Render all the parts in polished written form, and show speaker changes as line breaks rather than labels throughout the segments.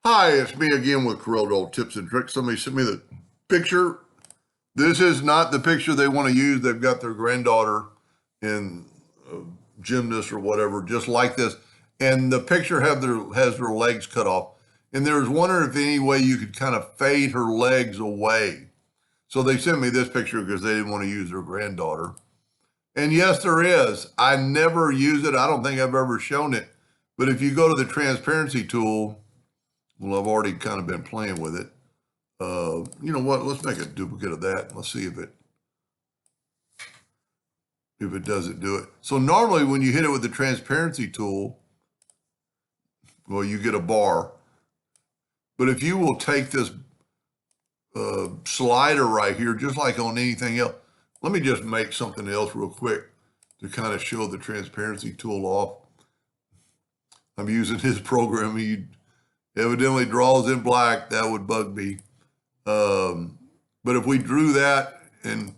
Hi, it's me again with CorelDraw tips and tricks. Somebody sent me the picture. This is not the picture they want to use. They've got their granddaughter in gymnast or whatever, just like this. And the picture has her legs cut off. And they was wondering if any way you could kind of fade her legs away. So they sent me this picture because they didn't want to use their granddaughter. And yes, there is. I never use it. I don't think I've ever shown it. But if you go to the transparency tool, well, I've already kind of been playing with it. You know what? Let's make a duplicate of that. Let's see if it doesn't do it. So normally when you hit it with the transparency tool, well, you get a bar. But if you will take this slider right here, just like on anything else, let me just make something else real quick to kind of show the transparency tool off. I'm using his program. He evidently draws in black. That would bug me. But if we drew that, and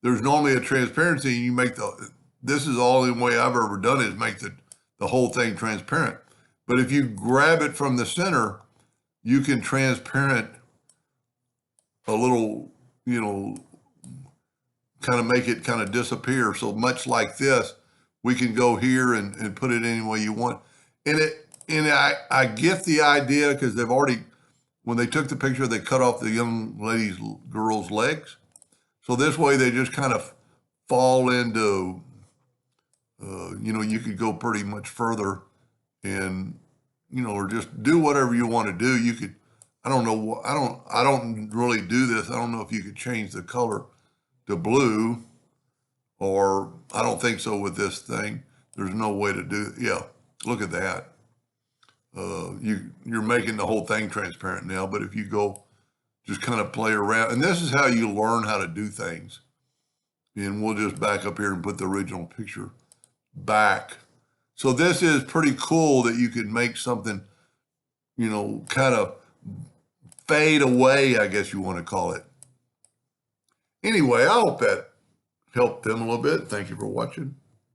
there's normally a transparency, and you make this is all the way I've ever done it, is make the whole thing transparent. But if you grab it from the center, you can transparent a little, kind of make it kind of disappear. So much like this, we can go here and put it any way you want. And I get the idea because they've already, when they took the picture, they cut off the young girl's legs. So this way they just kind of fall into, you could go pretty much further and, or just do whatever you want to do. You could, I don't know, I don't really do this. I don't know if you could change the color to blue, or I don't think so with this thing. There's no way to do, yeah, look at that. You're making the whole thing transparent now, but if you go just kind of play around, and this is how you learn how to do things. And we'll just back up here and put the original picture back. So this is pretty cool that you can make something, kind of fade away, I guess you want to call it. Anyway, I hope that helped them a little bit. Thank you for watching.